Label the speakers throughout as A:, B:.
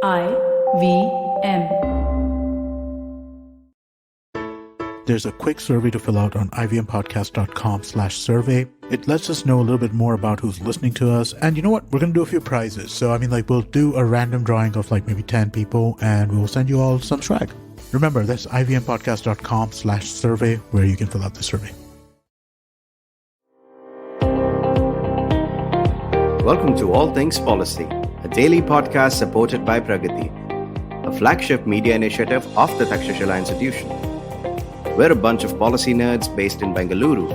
A: IVM.
B: There's a quick survey to fill out on ivmpodcast.com/survey. It lets us know a little bit more about who's listening to us. And you know what? We're going to do a few prizes. So, we'll do a random drawing of maybe 10 people and we'll send you all some swag. Remember, that's ivmpodcast.com/survey where you can fill out the survey.
C: Welcome to All Things Policy, a daily podcast supported by Pragati, a flagship media initiative of the Takshashila Institution. We're a bunch of policy nerds based in Bengaluru,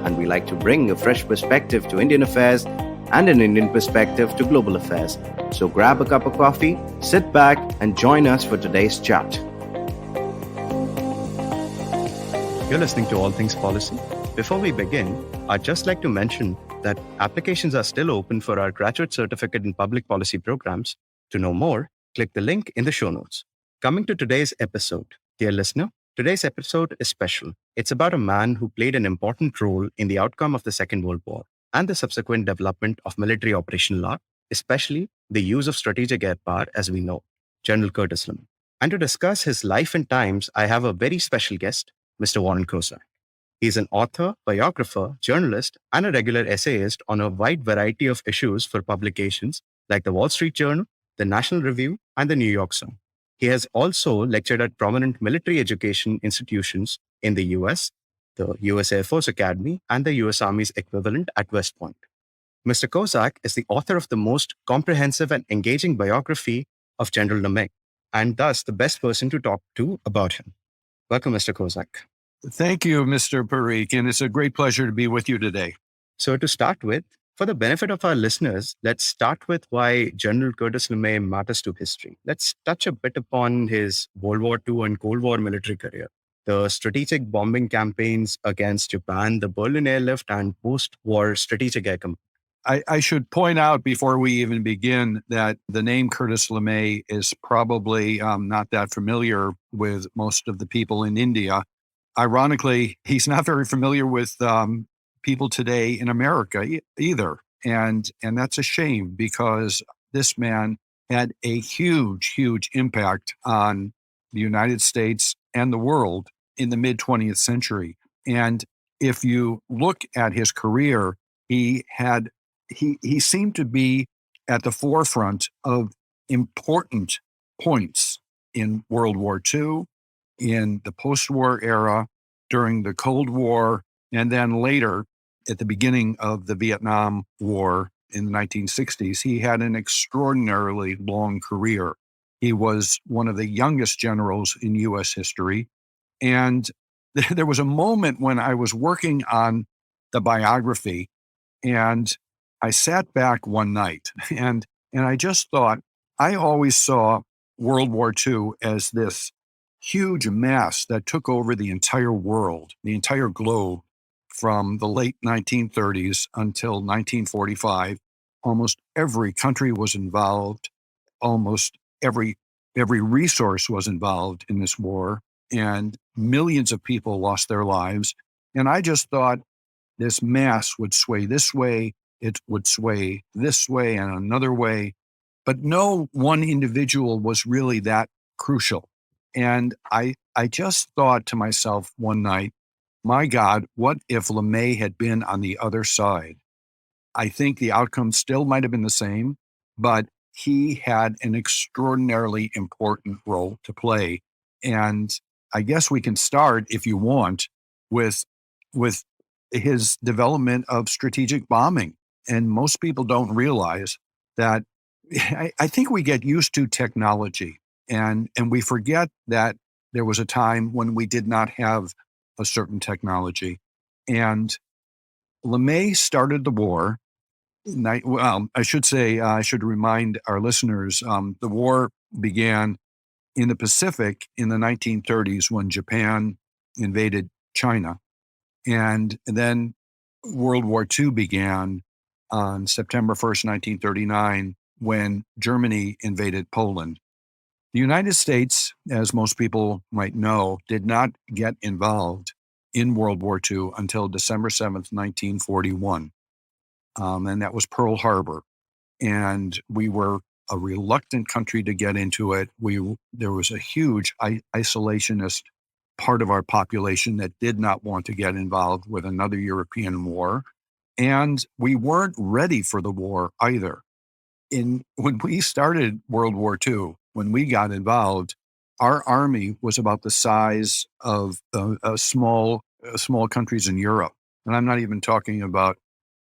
C: and we like to bring a fresh perspective to Indian affairs and an Indian perspective to global affairs. So grab a cup of coffee, sit back, and join us for today's chat. You're listening to All Things Policy. Before we begin, I'd just like to mention that applications are still open for our graduate certificate in public policy programs. To know more, click the link in the show notes. Coming to today's episode, dear listener, today's episode is special. It's about a man who played an important role in the outcome of the Second World War and the subsequent development of military operational art, especially the use of strategic air power as we know, General Curtis Lemay. And to discuss his life and times, I have a very special guest, Mr. Warren Kozak. He's an author, biographer, journalist, and a regular essayist on a wide variety of issues for publications like the Wall Street Journal, the National Review, and the New York Sun. He has also lectured at prominent military education institutions in the US, the US Air Force Academy, and the US Army's equivalent at West Point. Mr. Kozak is the author of the most comprehensive and engaging biography of General Lemay, and thus the best person to talk to about him. Welcome, Mr. Kozak.
D: Thank you, Mr. Pareek, and it's a great pleasure to be with you today.
C: So to start with, for the benefit of our listeners, let's start with why General Curtis Lemay matters to history. Let's touch a bit upon his World War II and Cold War military career, the strategic bombing campaigns against Japan, the Berlin Airlift, and post-war strategic air command.
D: I should point out before we even begin that the name Curtis Lemay is probably not that familiar with most of the people in India. Ironically, he's not very familiar with people today in America either. And that's a shame because this man had a huge, huge impact on the United States and the world in the mid-20th century. And if you look at his career, he seemed to be at the forefront of important points in World War II, in the post-war era, during the Cold War, and then later at the beginning of the Vietnam War in the 1960s. He had an extraordinarily long career. He was one of the youngest generals in U.S. history. And there was a moment when I was working on the biography, and I sat back one night, and I just thought, I always saw World War II as this huge mass that took over the entire world, the entire globe, from the late 1930s until 1945. Almost every country was involved. Almost every resource was involved in this war, and millions of people lost their lives. And I just thought this mass would sway this way, it would sway this way and another way, but no one individual was really that crucial. And I just thought to myself one night, my God, what if Lemay had been on the other side? I think the outcome still might have been the same, but he had an extraordinarily important role to play. And I guess we can start, if you want, with his development of strategic bombing. And most people don't realize that. I think we get used to technology. And we forget that there was a time when we did not have a certain technology. And Lemay started the war. I should remind our listeners, the war began in the Pacific in the 1930s when Japan invaded China. And then World War II began on September 1st, 1939, when Germany invaded Poland. The United States, as most people might know, did not get involved in World War II until December 7th, 1941. And that was Pearl Harbor. And we were a reluctant country to get into it. There was a huge isolationist part of our population that did not want to get involved with another European war. And we weren't ready for the war either. When we started World War II, when we got involved, our army was about the size of small countries in Europe. And I'm not even talking about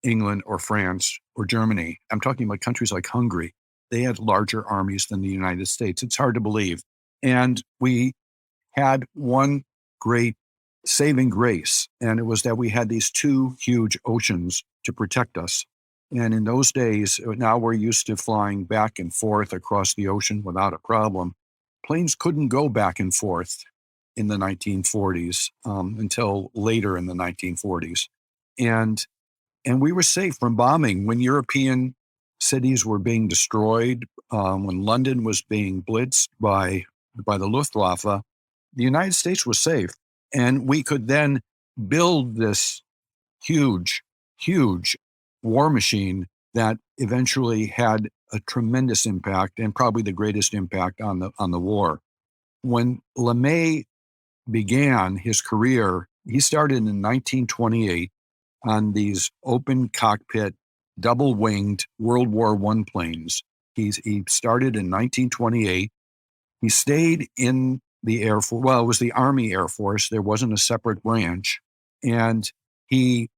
D: England or France or Germany. I'm talking about countries like Hungary. They had larger armies than the United States. It's hard to believe. And we had one great saving grace, and it was that we had these two huge oceans to protect us. And in those days, now we're used to flying back and forth across the ocean without a problem. Planes couldn't go back and forth in the 1940s until later in the 1940s. And we were safe from bombing when European cities were being destroyed, when London was being blitzed by the Luftwaffe. The United States was safe, and we could then build this huge, huge war machine that eventually had a tremendous impact, and probably the greatest impact on the war. When Lemay began his career, he started in 1928 on these open cockpit, double-winged World War I planes. He started in 1928. He stayed in the Air Force. Well, it was the Army Air Force. There wasn't a separate branch. And he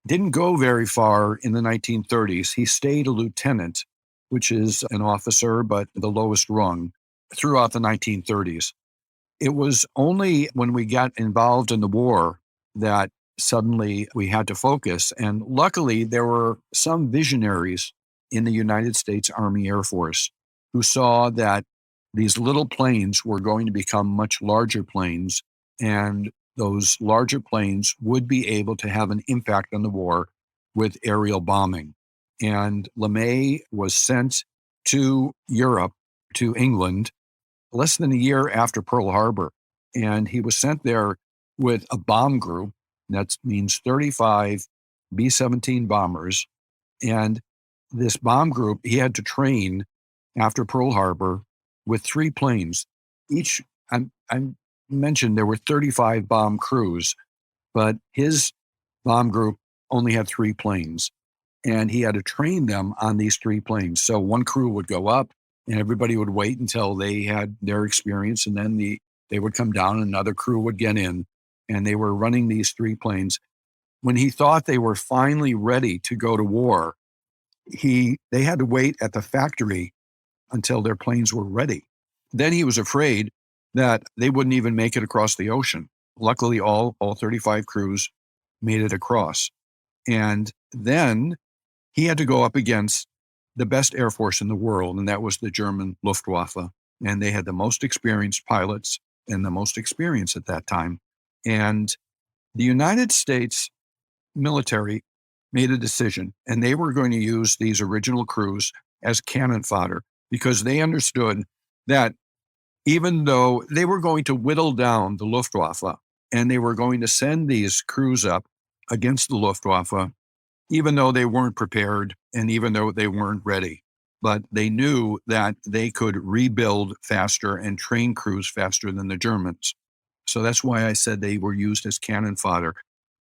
D: didn't go very far in the 1930s. He stayed a lieutenant, which is an officer, but the lowest rung, throughout the 1930s. It was only when we got involved in the war that suddenly we had to focus. And luckily, there were some visionaries in the United States Army Air Force who saw that these little planes were going to become much larger planes, and those larger planes would be able to have an impact on the war with aerial bombing. And Lemay was sent to Europe, to England, less than a year after Pearl Harbor. And he was sent there with a bomb group. That means 35 B-17 bombers. And this bomb group, he had to train after Pearl Harbor with 3 planes. Each, I mentioned there were 35 bomb crews, but his bomb group only had 3 planes. And he had to train them on these 3 planes. So one crew would go up, and everybody would wait until they had their experience, and then they would come down, and another crew would get in, and they were running these 3 planes. When he thought they were finally ready to go to war, they had to wait at the factory until their planes were ready. Then he was afraid that they wouldn't even make it across the ocean. Luckily, all 35 crews made it across. And then he had to go up against the best Air Force in the world, and that was the German Luftwaffe. And they had the most experienced pilots and the most experience at that time. And the United States military made a decision, and they were going to use these original crews as cannon fodder, because they understood that even though they were going to whittle down the Luftwaffe, and they were going to send these crews up against the Luftwaffe, even though they weren't prepared and even though they weren't ready. But they knew that they could rebuild faster and train crews faster than the Germans. So that's why I said they were used as cannon fodder.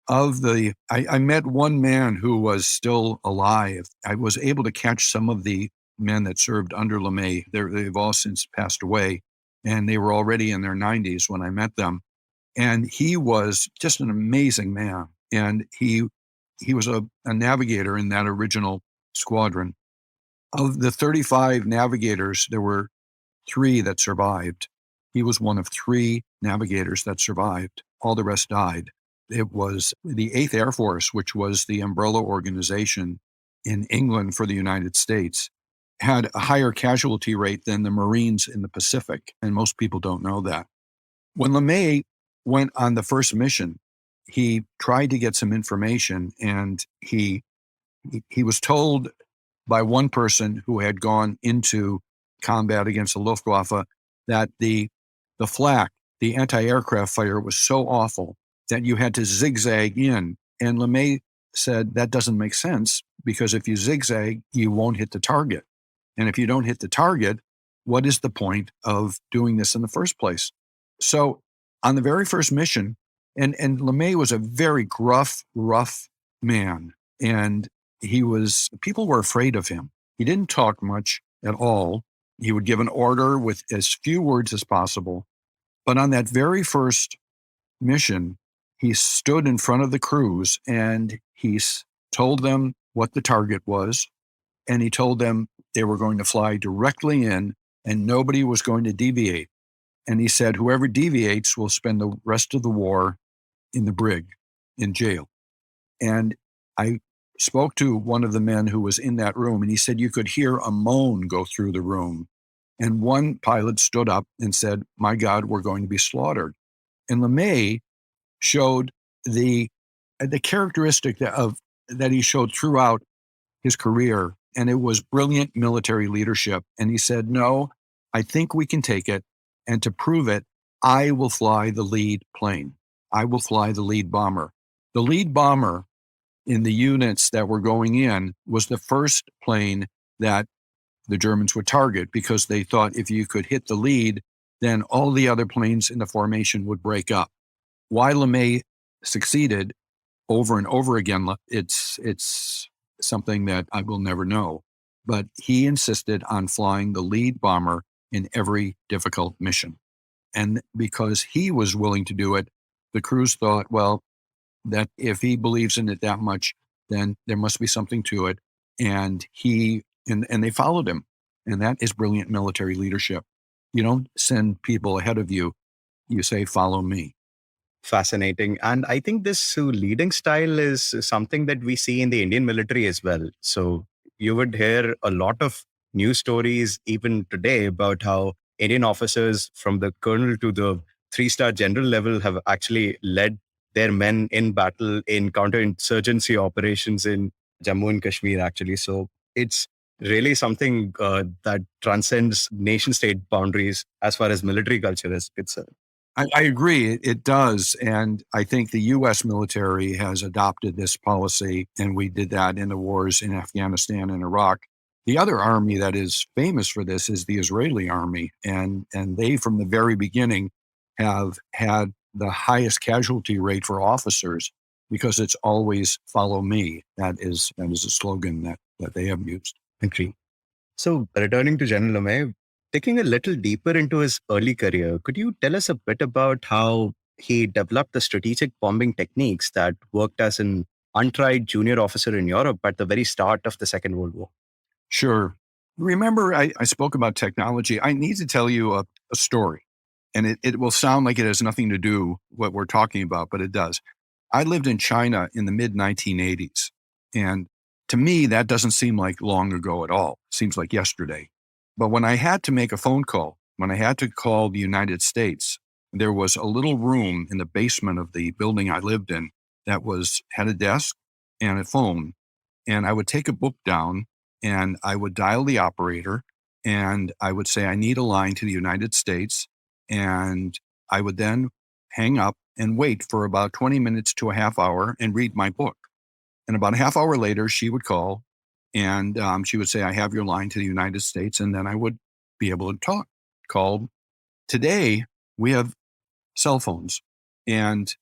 D: I met one man who was still alive. I was able to catch some of the men that served under Lemay. They've all since passed away, and they were already in their 90s when I met them. And he was just an amazing man. And he was a navigator in that original squadron. Of the 35 navigators, there were 3 that survived. He was one of 3 navigators that survived. All the rest died. It was the 8th Air Force, which was the umbrella organization in England for the United States, had a higher casualty rate than the Marines in the Pacific, and most people don't know that. When Lemay went on the first mission, he tried to get some information, and he was told by one person who had gone into combat against the Luftwaffe that the flak, the anti-aircraft fire, was so awful that you had to zigzag in. And Lemay said that doesn't make sense, because if you zigzag, you won't hit the target. And if you don't hit the target, what is the point of doing this in the first place? So on the very first mission, and Lemay was a very gruff, rough man. And people were afraid of him. He didn't talk much at all. He would give an order with as few words as possible. But on that very first mission, he stood in front of the crews and he told them what the target was. And he told them they were going to fly directly in and nobody was going to deviate. And he said, whoever deviates will spend the rest of the war in the brig, in jail. And I spoke to one of the men who was in that room, and he said you could hear a moan go through the room. And one pilot stood up and said, my God, we're going to be slaughtered. And Lemay showed the characteristic that he showed throughout his career, and it was brilliant military leadership. And he said, no, I think we can take it. And to prove it, I will fly the lead plane. I will fly the lead bomber. The lead bomber in the units that were going in was the first plane that the Germans would target because they thought if you could hit the lead, then all the other planes in the formation would break up. Why Lemay succeeded over and over again, it's something that I will never know. But he insisted on flying the lead bomber in every difficult mission. And because he was willing to do it, the crews thought, well, that if he believes in it that much, then there must be something to it. And they followed him. And that is brilliant military leadership. You don't send people ahead of you. You say, follow me.
C: Fascinating. And I think this leading style is something that we see in the Indian military as well. So you would hear a lot of news stories even today about how Indian officers from the colonel to the 3-star general level have actually led their men in battle in counterinsurgency operations in Jammu and Kashmir, actually. So it's really something that transcends nation state boundaries as far as military culture is concerned.
D: I agree. It does. And I think the U.S. military has adopted this policy, and we did that in the wars in Afghanistan and Iraq. The other army that is famous for this is the Israeli army. And they, from the very beginning, have had the highest casualty rate for officers because it's always follow me. That is a slogan that they have used.
C: Agree. So returning to General Lemay, taking a little deeper into his early career, could you tell us a bit about how he developed the strategic bombing techniques that worked as an untried junior officer in Europe at the very start of the Second World War?
D: Sure. Remember, I spoke about technology. I need to tell you a story, and it will sound like it has nothing to do what we're talking about, but it does. I lived in China in the mid-1980s, and to me, that doesn't seem like long ago at all. It seems like yesterday. But when I had to make a phone call, when I had to call the United States, there was a little room in the basement of the building I lived in that had a desk and a phone. And I would take a book down and I would dial the operator and I would say, I need a line to the United States. And I would then hang up and wait for about 20 minutes to a half hour and read my book. And about a half hour later, she would call and she would say, I have your line to the United States. And then I would be able to call. Today, we have cell phones and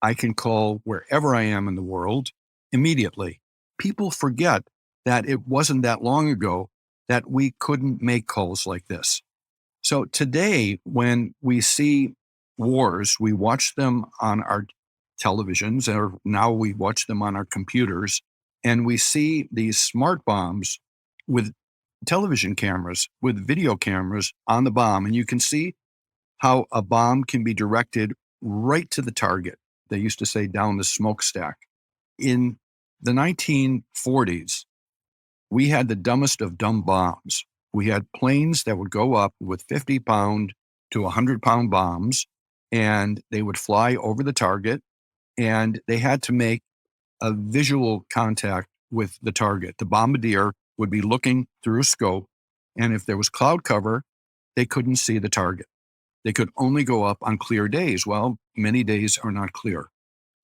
D: I can call wherever I am in the world immediately. People forget that it wasn't that long ago that we couldn't make calls like this. So today, when we see wars, we watch them on our televisions, or now we watch them on our computers, and we see these smart bombs with television cameras, with video cameras on the bomb. And you can see how a bomb can be directed right to the target. They used to say down the smokestack. In the 1940s, we had the dumbest of dumb bombs. We had planes that would go up with 50-pound to 100-pound bombs, and they would fly over the target, and they had to make a visual contact with the target. The bombardier would be looking through a scope, and if there was cloud cover, they couldn't see the target. They could only go up on clear days. Well, many days are not clear.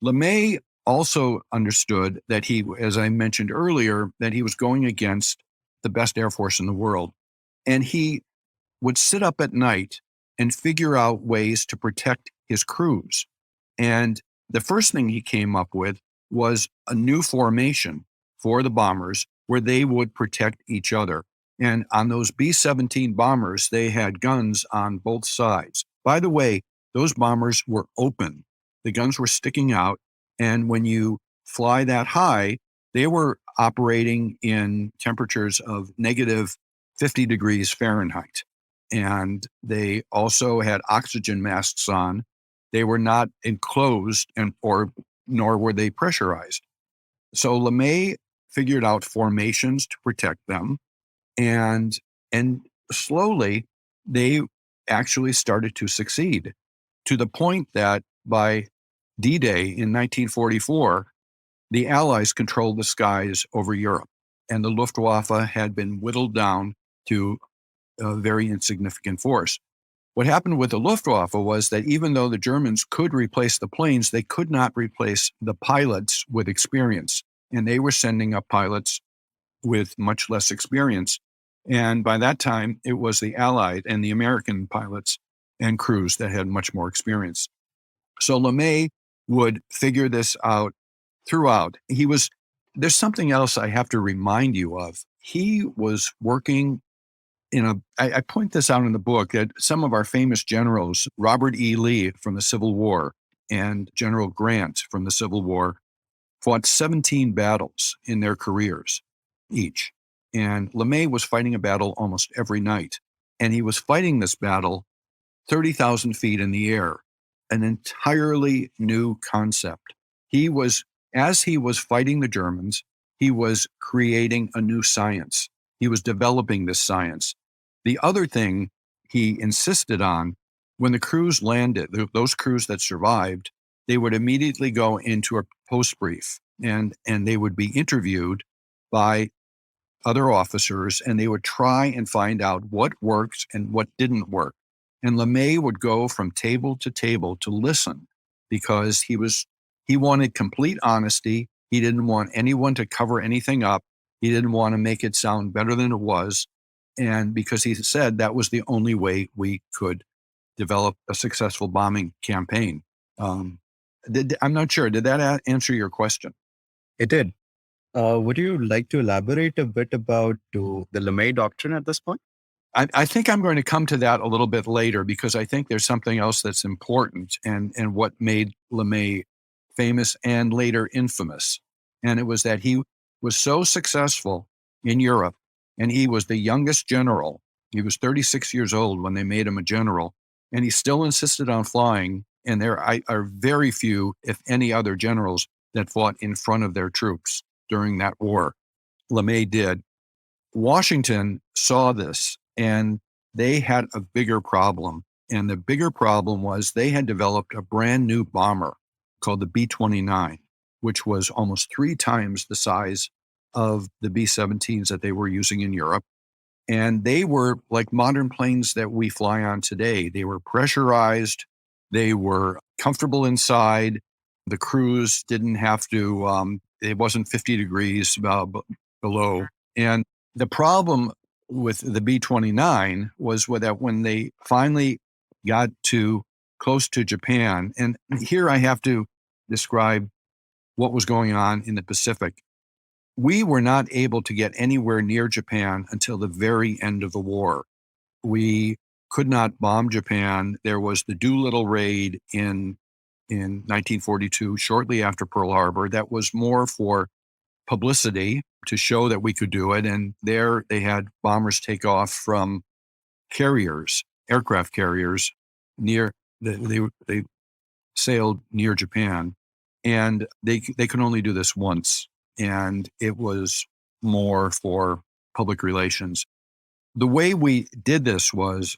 D: Lemay also understood that he, as I mentioned earlier, that he was going against the best Air Force in the world. And he would sit up at night and figure out ways to protect his crews. And the first thing he came up with was a new formation for the bombers where they would protect each other. And on those B-17 bombers, they had guns on both sides. By the way, those bombers were open. The guns were sticking out. And when you fly that high, they were operating in temperatures of negative 50 degrees Fahrenheit. And they also had oxygen masks on. They were not enclosed nor were they pressurized. So Lemay figured out formations to protect them. And slowly they actually started to succeed, to the point that by D-Day in 1944, the Allies controlled the skies over Europe, and the Luftwaffe had been whittled down to a very insignificant force. What happened with the Luftwaffe was that even though the Germans could replace the planes, they could not replace the pilots with experience. And they were sending up pilots with much less experience. And by that time, it was the Allied and the American pilots and crews that had much more experience. So Lemay would figure this out throughout. There's something else I have to remind you of. He was working I point this out in the book, that some of our famous generals, Robert E. Lee from the Civil War and General Grant from the Civil War, fought 17 battles in their careers each. And Lemay was fighting a battle almost every night. And he was fighting this battle 30,000 feet in the air, an entirely new concept. As he was fighting the Germans, he was creating a new science. He was developing this science. The other thing he insisted on, when the crews landed, those crews that survived, they would immediately go into a post brief and they would be interviewed by other officers, and they would try and find out what worked and what didn't work. And Lemay would go from table to listen, because he wanted complete honesty. He didn't want anyone to cover anything up. He didn't want to make it sound better than it was. And because he said that was the only way we could develop a successful bombing campaign. I'm not sure. Did that answer your question?
C: It did. Would you like to elaborate a bit about the Lemay Doctrine at this point?
D: I think I'm going to come to that a little bit later, because I think there's something else that's important and what made Lemay famous and later infamous. And it was that he was so successful in Europe, and he was the youngest general. He was 36 years old when they made him a general, and he still insisted on flying. And there are very few, if any, other generals that fought in front of their troops during that war. Lemay did. Washington saw this, and they had a bigger problem. And the bigger problem was they had developed a brand new bomber called the B-29, which was almost 3 times the size of the B-17s that they were using in Europe. And they were like modern planes that we fly on today. They were pressurized. They were comfortable inside. The crews didn't have to, it wasn't 50 degrees below. And the problem with the B-29 was that when they finally got close to Japan, and here I have to describe what was going on in the Pacific. We were not able to get anywhere near Japan until the very end of the war. We could not bomb Japan. There was the Doolittle Raid in 1942, shortly after Pearl Harbor, that was more for publicity to show that we could do it. And there they had bombers take off from aircraft carriers they sailed near Japan, and they could only do this once. And it was more for public relations. The way we did this was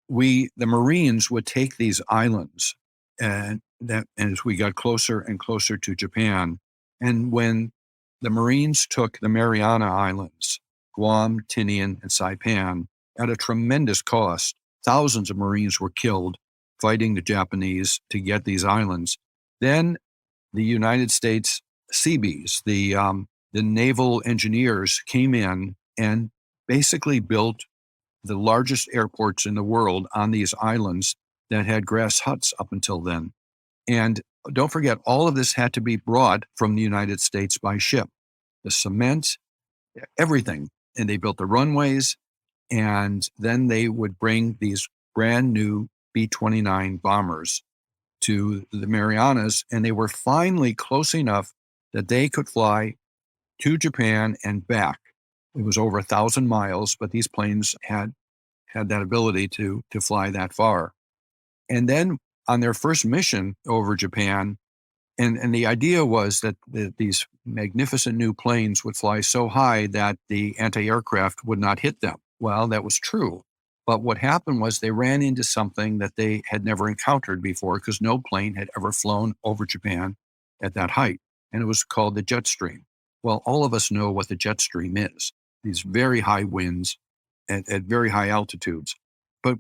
D: the Marines would take these islands, and as we got closer and closer to Japan, and when the Marines took the Mariana Islands, Guam, Tinian, and Saipan, at a tremendous cost, thousands of Marines were killed fighting the Japanese to get these islands. Then the United States Seabees, the naval engineers, came in and basically built the largest airports in the world on these islands that had grass huts up until then. And don't forget, all of this had to be brought from the United States by ship. The cement, everything. And they built the runways, and then they would bring these brand new B-29 bombers to the Marianas, and they were finally close enough that they could fly to Japan and back. It was over 1,000 miles, but these planes had that ability to fly that far. And then on their first mission over Japan, and the idea was that these magnificent new planes would fly so high that the anti-aircraft would not hit them. Well, that was true. But what happened was they ran into something that they had never encountered before, because no plane had ever flown over Japan at that height. And it was called the jet stream. Well, all of us know what the jet stream is. These very high winds at very high altitudes. But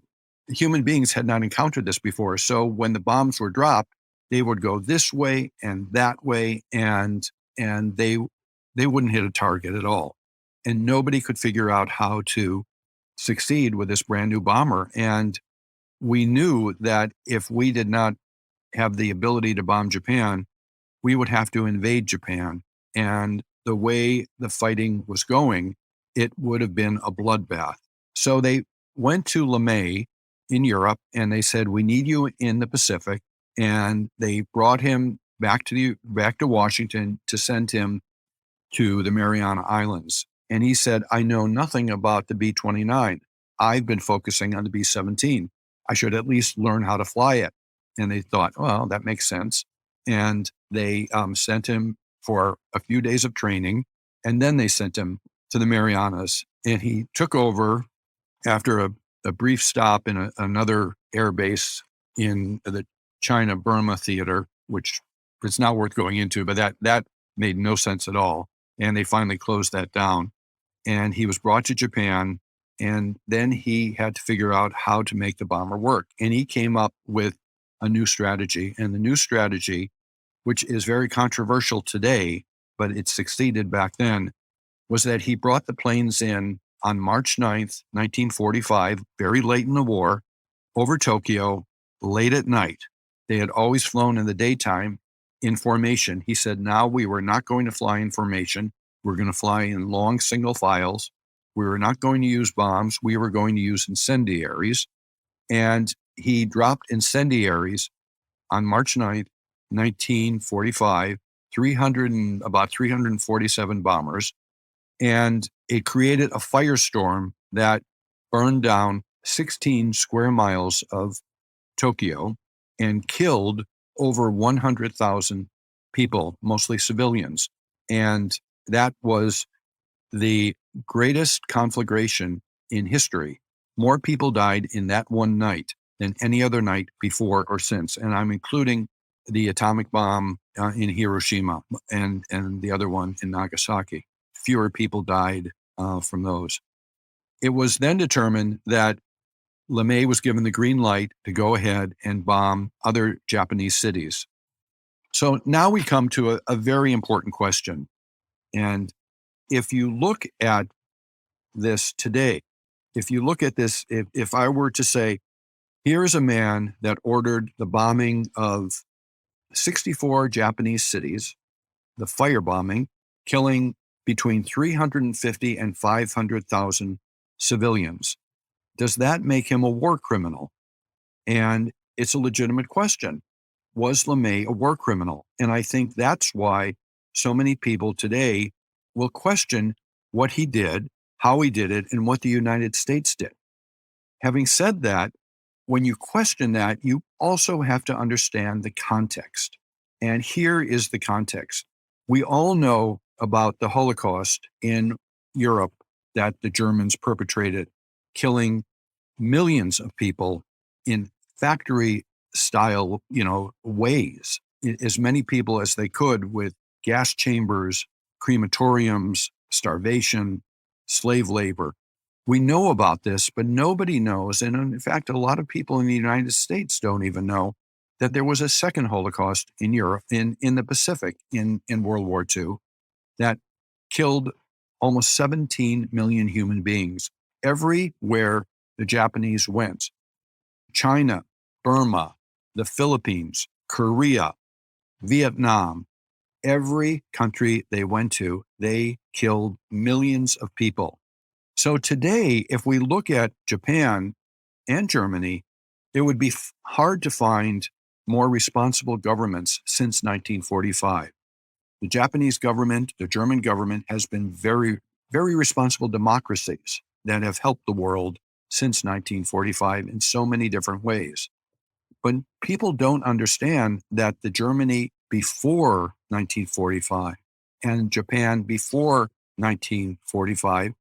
D: human beings had not encountered this before. So when the bombs were dropped, they would go this way and that way, and they wouldn't hit a target at all. And nobody could figure out how to succeed with this brand new bomber. And we knew that if we did not have the ability to bomb Japan, we would have to invade Japan. And the way the fighting was going, it would have been a bloodbath. So they went to Lemay in Europe, and they said, "We need you in the Pacific." And they brought him back to Washington to send him to the Mariana Islands. And he said, "I know nothing about the B-29. I've been focusing on the B-17. I should at least learn how to fly it." And they thought, well, that makes sense. And they sent him for a few days of training, and then they sent him to the Marianas. And he took over after a brief stop in another air base in the China-Burma theater, which it's not worth going into, but that made no sense at all. And they finally closed that down. And he was brought to Japan, and then he had to figure out how to make the bomber work. And he came up with a new strategy. And the new strategy, which is very controversial today, but it succeeded back then, was that he brought the planes in on March 9th, 1945, very late in the war, over Tokyo, late at night. They had always flown in the daytime in formation. He said, now we were not going to fly in formation. We're going to fly in long single files. We were not going to use bombs. We were going to use incendiaries. And he dropped incendiaries on March 9th, 1945, about 347 bombers. And it created a firestorm that burned down 16 square miles of Tokyo and killed over 100,000 people, mostly civilians. And that was the greatest conflagration in history. More people died in that one night than any other night before or since. And I'm including the atomic bomb in Hiroshima and the other one in Nagasaki. Fewer people died from those. It was then determined that Lemay was given the green light to go ahead and bomb other Japanese cities. So now we come to a very important question. And if you look at this today, if you look at this, if I were to say, here is a man that ordered the bombing of 64 Japanese cities, the firebombing, killing between 350 and 500,000 civilians. Does that make him a war criminal? And it's a legitimate question. Was Lemay a war criminal? And I think that's why so many people today will question what he did, how he did it, and what the United States did. Having said that, when you question that, you also have to understand the context. And here is the context. We all know about the Holocaust in Europe that the Germans perpetrated, killing millions of people in factory-style, ways, as many people as they could, with gas chambers, crematoriums, starvation, slave labor. We know about this, but nobody knows, and in fact, a lot of people in the United States don't even know that there was a second Holocaust in Europe, in the Pacific, in World War II, that killed almost 17 million human beings everywhere the Japanese went. China, Burma, the Philippines, Korea, Vietnam, every country they went to, they killed millions of people. So today, if we look at Japan and Germany, it would be hard to find more responsible governments since 1945. The Japanese government, the German government has been very, very responsible democracies that have helped the world since 1945 in so many different ways. But people don't understand that the Germany before 1945 and Japan before 1945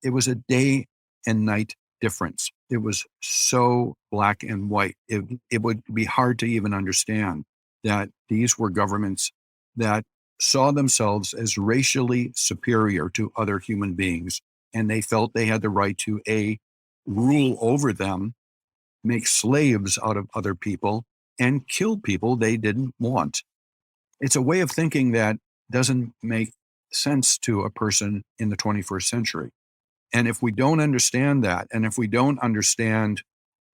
D: it was a day and night difference. It was so black and white. It would be hard to even understand that these were governments that saw themselves as racially superior to other human beings, and they felt they had the right to rule over them, make slaves out of other people, and kill people they didn't want. It's a way of thinking that doesn't make sense to a person in the 21st century. And if we don't understand that, and if we don't understand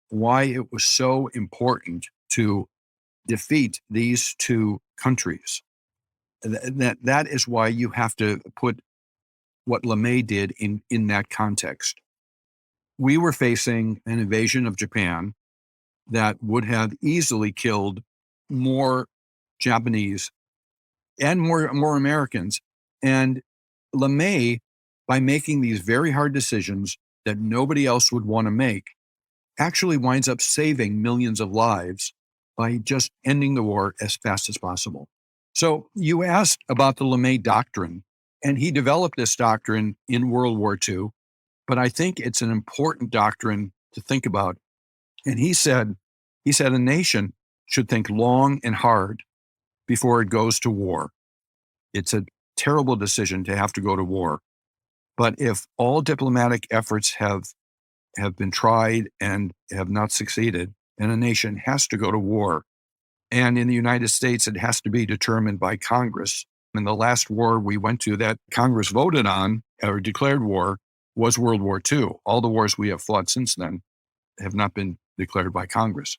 D: why it was so important to defeat these two countries, that is why you have to put what Lemay did in that context. We were facing an invasion of Japan that would have easily killed more Japanese and more Americans. And Lemay, by making these very hard decisions that nobody else would want to make, actually winds up saving millions of lives by just ending the war as fast as possible. So you asked about the Lemay Doctrine, and he developed this doctrine in World War II, but I think it's an important doctrine to think about. And he said a nation should think long and hard before it goes to war. It's a terrible decision to have to go to war. But if all diplomatic efforts have been tried and have not succeeded, then a nation has to go to war. And in the United States, it has to be determined by Congress. And the last war we went to that Congress voted on or declared war was World War II. All the wars we have fought since then have not been declared by Congress.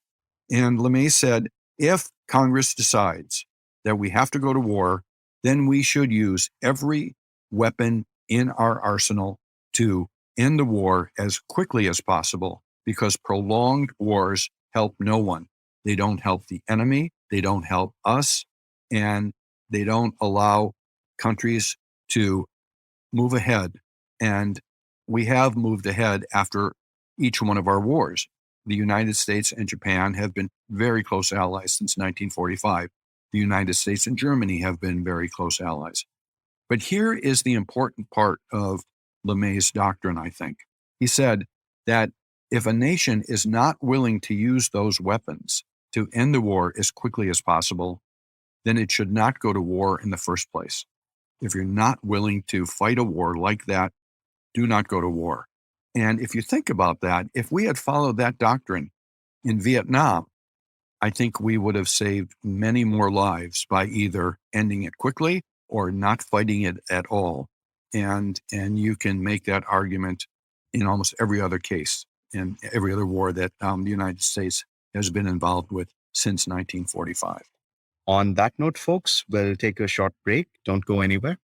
D: And Lemay said, if Congress decides that we have to go to war, then we should use every weapon in our arsenal to end the war as quickly as possible, because prolonged wars help no one. They don't help the enemy, they don't help us, and they don't allow countries to move ahead. And we have moved ahead after each one of our wars. The United States and Japan have been very close allies since 1945. The United States and Germany have been very close allies. But here is the important part of Lemay's doctrine, I think. He said that if a nation is not willing to use those weapons to end the war as quickly as possible, then it should not go to war in the first place. If you're not willing to fight a war like that, do not go to war. And if you think about that, if we had followed that doctrine in Vietnam, I think we would have saved many more lives by either ending it quickly or not fighting it at all. And you can make that argument in almost every other case, in every other war that the United States has been involved with since 1945.
C: On that note, folks, we'll take a short break. Don't go anywhere.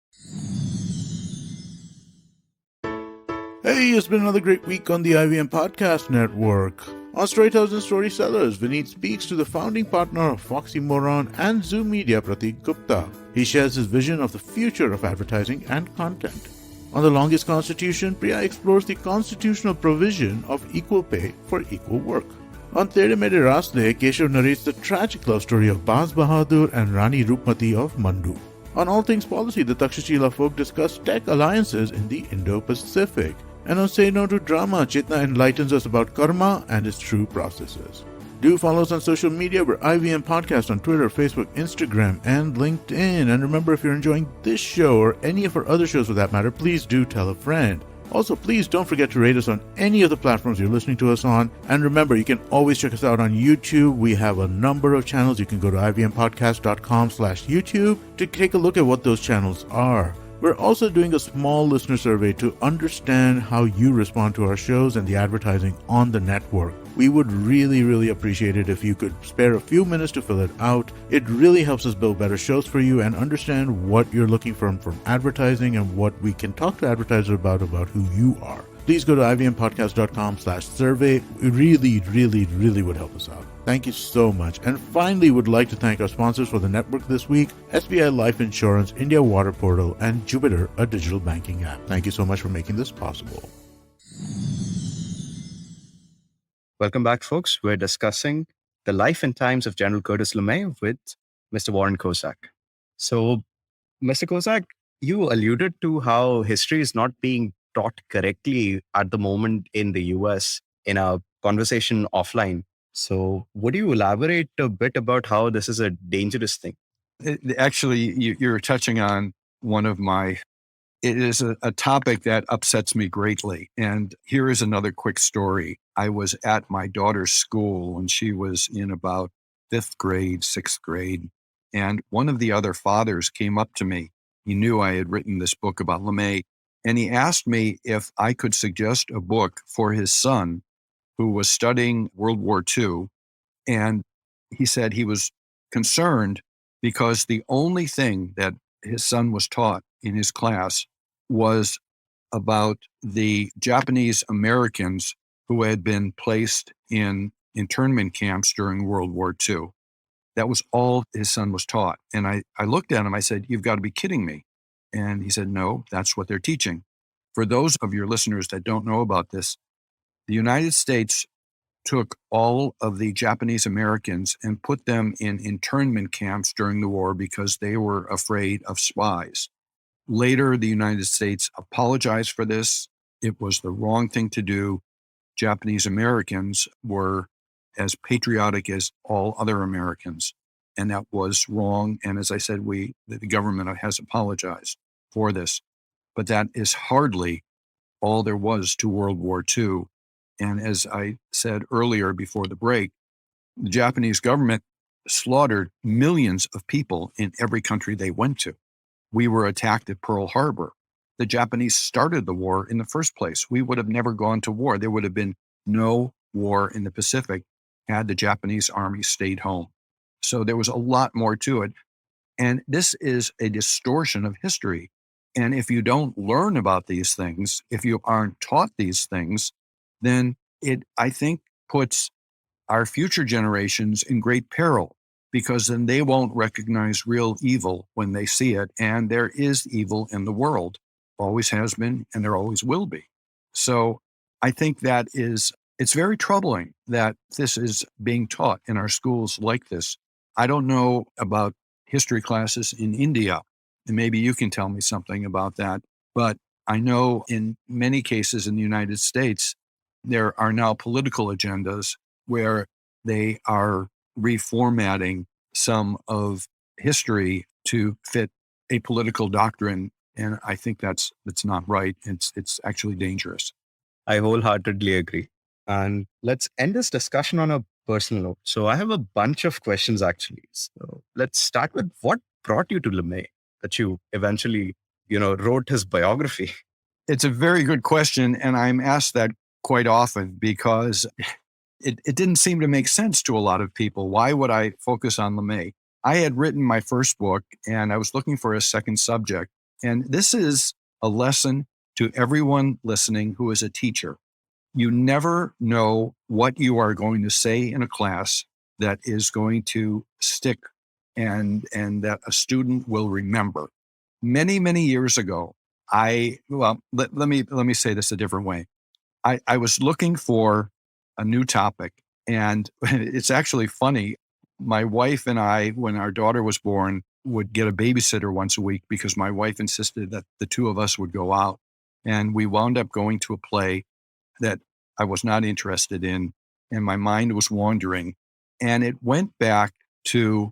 B: Hey, it's been another great week on the IVM Podcast Network. On Storytellers and Storysellers, Vineet speaks to the founding partner of Foxy Moron and Zoom Media, Pratik Gupta. He shares his vision of the future of advertising and content. On The Longest Constitution, Priya explores the constitutional provision of equal pay for equal work. On Tere Mere Raste, Keshav narrates the tragic love story of Baz Bahadur and Rani Rupmati of Mandu. On All Things Policy, the Takshashila folk discuss tech alliances in the Indo-Pacific. And on Say No to Drama, Chetna enlightens us about karma and its true processes. Do follow us on social media. We're IVM Podcast on Twitter, Facebook, Instagram, and LinkedIn. And remember, if you're enjoying this show or any of our other shows for that matter, please do tell a friend. Also, please don't forget to rate us on any of the platforms you're listening to us on. And remember, you can always check us out on YouTube. We have a number of channels. You can go to ivmpodcast.com/YouTube to take a look at what those channels are. We're also doing a small listener survey to understand how you respond to our shows and the advertising on the network. We would really appreciate it if you could spare a few minutes to fill it out. It really helps us build better shows for you and understand what you're looking for from advertising and what we can talk to advertisers about who you are. Please go to ivmpodcast.com/survey. It really would help us out. Thank you so much. And finally, would like to thank our sponsors for the network this week, SBI Life Insurance, India Water Portal, and Jupiter, a digital banking app. Thank you so much for making this possible.
C: Welcome back, folks. We're discussing the life and times of General Curtis LeMay with Mr. Warren Kozak. So, Mr. Kozak, you alluded to how history is not being taught correctly at the moment in the US in a conversation offline. So would you elaborate a bit about how this is a dangerous thing?
D: Actually, you're touching on one of my, it is a topic that upsets me greatly. And here is another quick story. I was at my daughter's school when she was in about 5th grade, 6th grade. And one of the other fathers came up to me. He knew I had written this book about LeMay. And he asked me if I could suggest a book for his son who was studying World War II. And he said he was concerned because the only thing that his son was taught in his class was about the Japanese Americans who had been placed in internment camps during World War II. That was all his son was taught. And I looked at him, I said, "You've got to be kidding me." And he said, "No, that's what they're teaching." For those of your listeners that don't know about this, the United States took all of the Japanese Americans and put them in internment camps during the war because they were afraid of spies. Later, the United States apologized for this. It was the wrong thing to do. Japanese Americans were as patriotic as all other Americans, and that was wrong. And as I said, the government has apologized for this. But that is hardly all there was to World War II. And as I said earlier before the break, the Japanese government slaughtered millions of people in every country they went to. We were attacked at Pearl Harbor. The Japanese started the war in the first place. We would have never gone to war. There would have been no war in the Pacific had the Japanese army stayed home. So there was a lot more to it. And this is a distortion of history. And if you don't learn about these things, if you aren't taught these things, then it, I think, puts our future generations in great peril, because then they won't recognize real evil when they see it. And there is evil in the world, always has been, and there always will be. So I think that it's very troubling that this is being taught in our schools like this. I don't know about history classes in India, and maybe you can tell me something about that. But I know in many cases in the United States, there are now political agendas where they are reformatting some of history to fit a political doctrine. And I think that's not right. It's actually dangerous.
C: I wholeheartedly agree. And let's end this discussion on a personal note. So I have a bunch of questions, actually. So let's start with what brought you to LeMay, that you eventually, wrote his biography.
D: It's a very good question. And I'm asked that quite often because it didn't seem to make sense to a lot of people. Why would I focus on LeMay? I had written my first book and I was looking for a second subject. And this is a lesson to everyone listening who is a teacher. You never know what you are going to say in a class that is going to stick and that a student will remember. Many, many years ago, let me say this a different way. I was looking for a new topic, and it's actually funny. My wife and I, when our daughter was born, would get a babysitter once a week because my wife insisted that the two of us would go out. And we wound up going to a play that I was not interested in, and my mind was wandering. And it went back to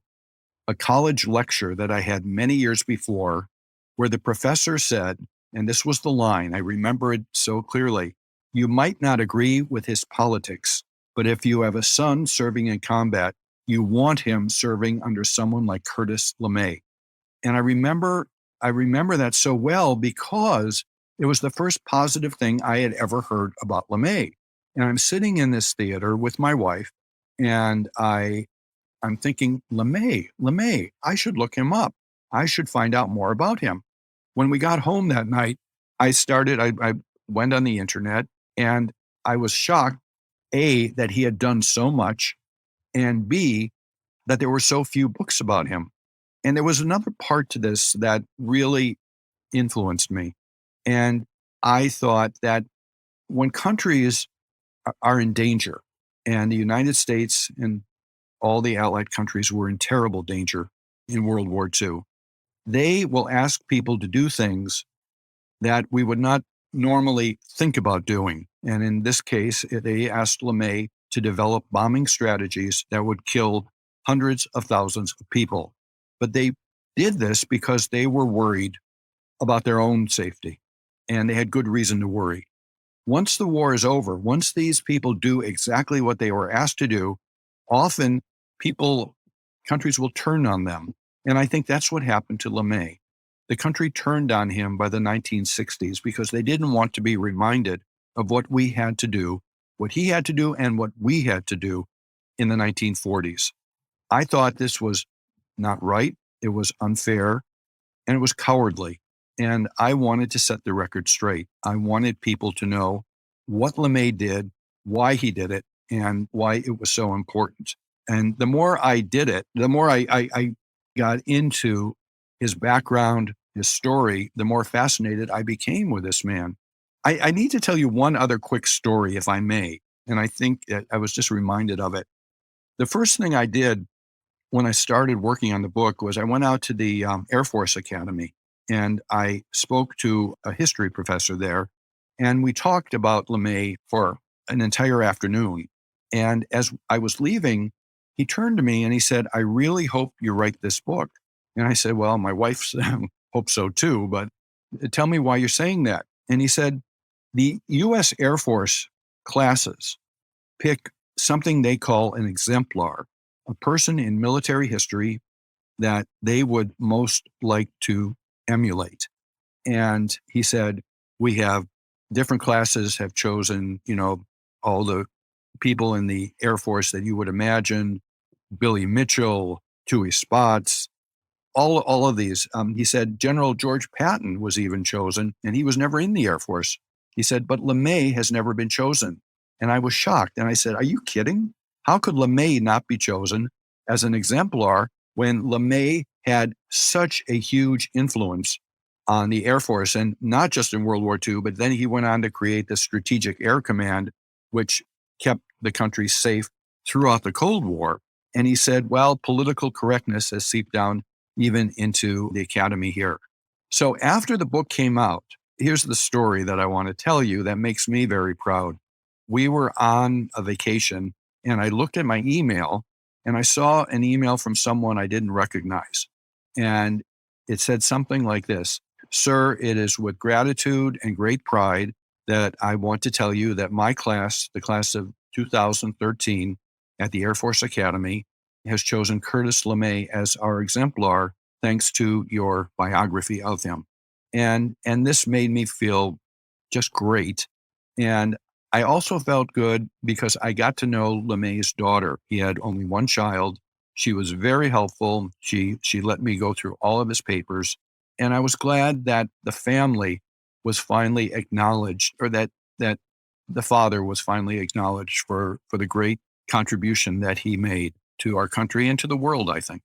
D: a college lecture that I had many years before, where the professor said, and this was the line, I remember it so clearly, "You might not agree with his politics, but if you have a son serving in combat, you want him serving under someone like Curtis LeMay." And I remember I remember that so well because it was the first positive thing I had ever heard about Lemay. And I'm sitting in this theater with my wife, and I'm thinking, Lemay, I should look him up. I should find out more about him. When we got home that night, I went on the internet, and I was shocked, A, that he had done so much, and B, that there were so few books about him. And there was another part to this that really influenced me. And I thought that when countries are in danger, and the United States and all the Allied countries were in terrible danger in World War II, they will ask people to do things that we would not normally think about doing. And in this case, they asked Lemay to develop bombing strategies that would kill hundreds of thousands of people. But they did this because they were worried about their own safety, and they had good reason to worry. Once the war is over, once these people do exactly what they were asked to do, often countries will turn on them. And I think that's what happened to Lemay. The country turned on him by the 1960s because they didn't want to be reminded of what we had to do, what he had to do, and what we had to do in the 1940s. I thought this was not right, it was unfair, and it was cowardly. And I wanted to set the record straight. I wanted people to know what Lemay did, why he did it, and why it was so important. And the more I did it, the more I got into his background, his story, the more fascinated I became with this man. I need to tell you one other quick story, if I may. And I think I was just reminded of it. The first thing I did when I started working on the book was I went out to the Air Force Academy, and I spoke to a history professor there, and we talked about Lemay for an entire afternoon. And as I was leaving, he turned to me and he said, "I really hope you write this book." And I said, "Well, my wife hopes so too, but tell me why you're saying that." And he said, "The U.S. Air Force classes pick something they call an exemplar, a person in military history that they would most like to emulate." And he said, "We have different classes have chosen, all the people in the Air Force that you would imagine, Billy Mitchell, Tui Spots, all of these." He said General George Patton was even chosen, and he was never in the Air Force. He said, "But Lemay has never been chosen." And I was shocked. And I said, "Are you kidding? How could Lemay not be chosen as an exemplar when Lemay had such a huge influence on the Air Force, and not just in World War II, but then he went on to create the Strategic Air Command, which kept the country safe throughout the Cold War." And he said, "Well, political correctness has seeped down even into the academy here." So after the book came out, here's the story that I want to tell you that makes me very proud. We were on a vacation, and I looked at my email, and I saw an email from someone I didn't recognize. And it said something like this: "Sir, it is with gratitude and great pride that I want to tell you that my class, the class of 2013 at the Air Force Academy, has chosen Curtis Lemay as our exemplar thanks to your biography of him." And this made me feel just great. And I also felt good because I got to know Lemay's daughter. He had only one child. She was very helpful. She let me go through all of his papers. And I was glad that the family was finally acknowledged, or that the father was finally acknowledged for the great contribution that he made to our country and to the world, I think.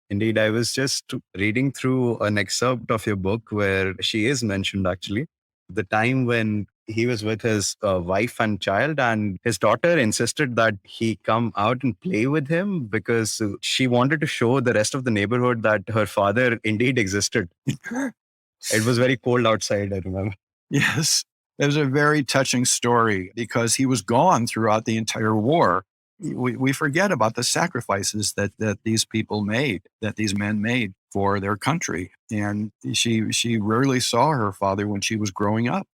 C: Indeed, I was just reading through an excerpt of your book where she is mentioned, actually, the time when he was with his wife and child, and his daughter insisted that he come out and play with him because she wanted to show the rest of the neighborhood that her father indeed existed. It was very cold outside, I remember.
D: Yes, it was a very touching story because he was gone throughout the entire war. We forget about the sacrifices that these people made, that these men made for their country. And she rarely saw her father when she was growing up.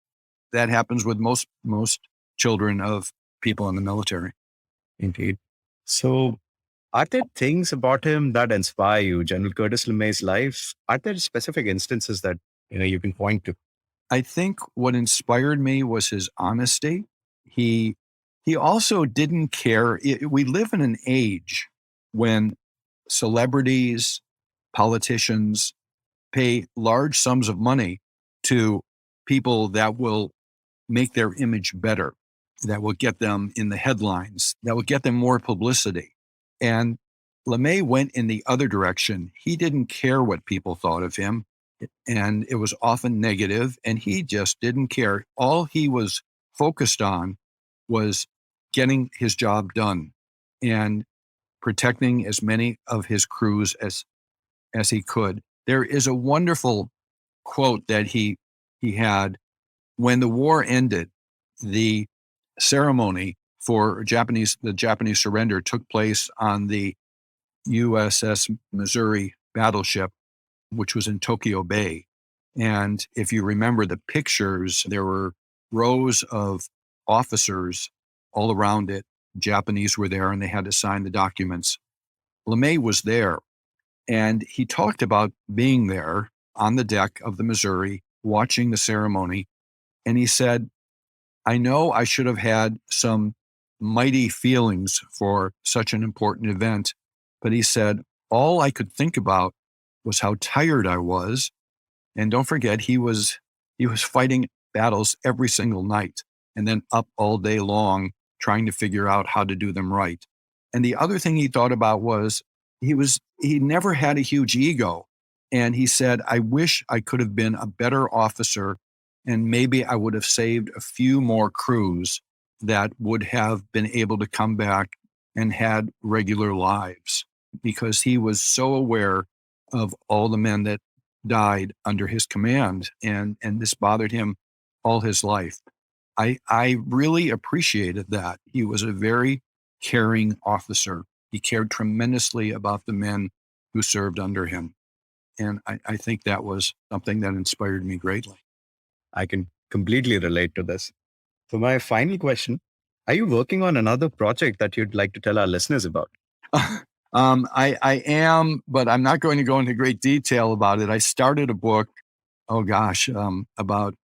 D: That happens with most children of people in the military.
C: Indeed. So Are there things about him that inspire you? General Curtis LeMay's life, are there specific instances that you can point to?
D: I think what inspired me was his honesty. He also didn't care. We live in an age when celebrities, politicians pay large sums of money to people that will make their image better, that will get them in the headlines, that will get them more publicity. And LeMay went in the other direction. He didn't care what people thought of him, and it was often negative, and he just didn't care. All he was focused on was getting his job done and protecting as many of his crews as he could. There is a wonderful quote that he had. When the war ended, the ceremony for the Japanese surrender took place on the USS Missouri battleship, which was in Tokyo Bay. And if you remember the pictures, there were rows of officers all around it. Japanese were there and they had to sign the documents. LeMay was there, and he talked about being there on the deck of the Missouri, watching the ceremony. And he said, I know I should have had some mighty feelings for such an important event, but he said, all I could think about was how tired I was. And don't forget, he was fighting battles every single night and then up all day long trying to figure out how to do them right. And the other thing he thought about was he never had a huge ego. And he said, I wish I could have been a better officer, and maybe I would have saved a few more crews that would have been able to come back and had regular lives, because he was so aware of all the men that died under his command, and this bothered him all his life. I really appreciated that. He was a very caring officer. He cared tremendously about the men who served under him. And I think that was something that inspired me greatly.
C: I can completely relate to this. For my final question, are you working on another project that you'd like to tell our listeners about?
D: I am, but I'm not going to go into great detail about it. I started a book, about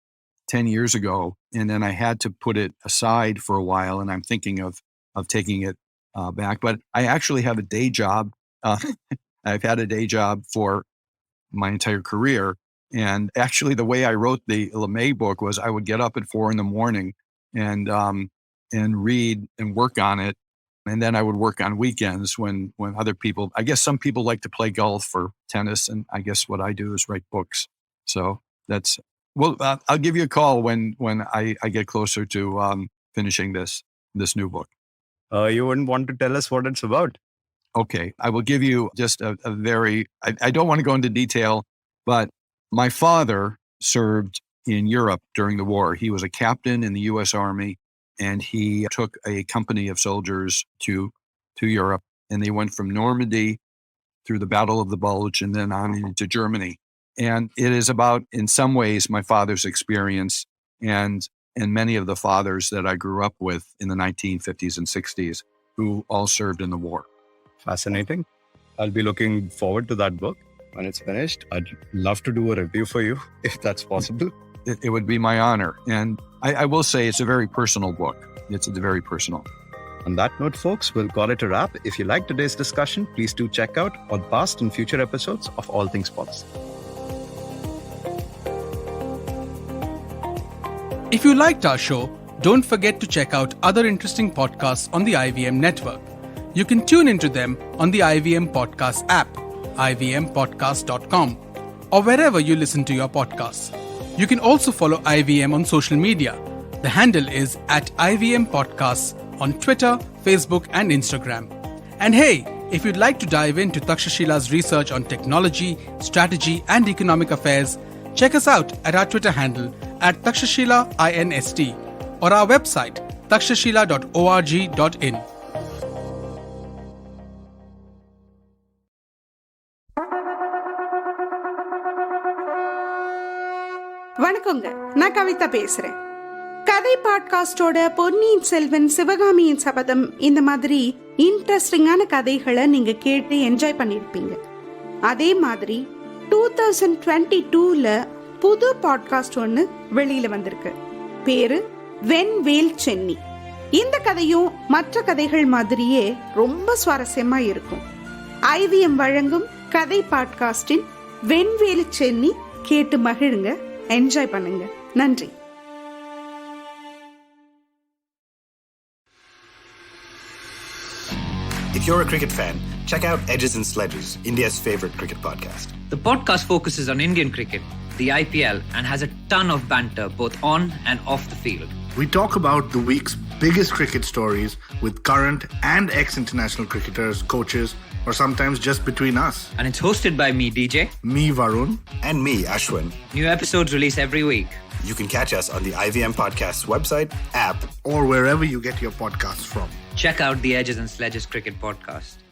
D: 10 years ago, and then I had to put it aside for a while, and I'm thinking of taking it back. But I actually have a day job. I've had a day job for my entire career. And actually, the way I wrote the LeMay book was I would get up at 4 a.m. and read and work on it. And then I would work on weekends when other people, I guess some people like to play golf or tennis. And I guess what I do is write books. So I'll give you a call when I get closer to finishing this new book.
C: You wouldn't want to tell us what it's about?
D: Okay, I will give you just a very, I don't want to go into detail, but my father served in Europe during the war. He was a captain in the U.S. Army, and he took a company of soldiers to Europe, and they went from Normandy through the Battle of the Bulge and then on into Germany. And it is about, in some ways, my father's experience and many of the fathers that I grew up with in the 1950s and 60s who all served in the war.
C: Fascinating. I'll be looking forward to that book when it's finished. I'd love to do a review for you, if that's possible.
D: It would be my honor. And I will say it's a very personal book. It's very personal.
C: On that note, folks, we'll call it a wrap. If you liked today's discussion, please do check out all past and future episodes of All Things Policy.
A: If you liked our show, don't forget to check out other interesting podcasts on the IVM network. You can tune into them on the IVM Podcast app, ivmpodcast.com, or wherever you listen to your podcasts. You can also follow IVM on social media. The handle is @IVM Podcasts on Twitter, Facebook, and Instagram. And hey, if you'd like to dive into Takshashila's research on technology, strategy, and economic affairs, check us out at our Twitter handle @TakshashilaINST or our website takshashila.org.in.
E: வணக்கங்க, நான் கவிதா பேசுறேன். கதை கதை பாட்காஸ்டோட பொன்னியின் செல்வன், சிவகாமியின் சபதம் இந்த மாதிரி இன்ட்ரெஸ்டிங்கான கதைகளை நீங்க கேட்டு என்ஜாய் பண்ணிருப்பீங்க. அதே மாதிரி 2022ல புது பாட்காஸ்ட் ஒன்று வெளியில வந்திருக்கு. பேரு வெண்வேல் சென்னி. இந்த கதையும் மற்ற கதைகள் மாதிரியே ரொம்ப சுவாரஸ்யமா இருக்கும். IVM வழங்கும் கதை பாட்காஸ்டின் வெண்வேல் சென்னி கேட்டு மகிழுங்க, என்ஜாய் பண்ணுங்க. நன்றி.
F: If you're a cricket fan, check out Edges and Sledges, India's favorite cricket podcast.
G: The podcast focuses on Indian cricket, the IPL, and has a ton of banter both on and off the field.
H: We talk about the week's biggest cricket stories with current and ex-international cricketers, coaches, or sometimes just between us.
G: And it's hosted by me, DJ.
H: Me, Varun.
F: And me, Ashwin.
G: New episodes release every week.
F: You can catch us on the IVM Podcast's website, app,
H: or wherever you get your podcasts from.
G: Check out the Edges and Sledges Cricket Podcast.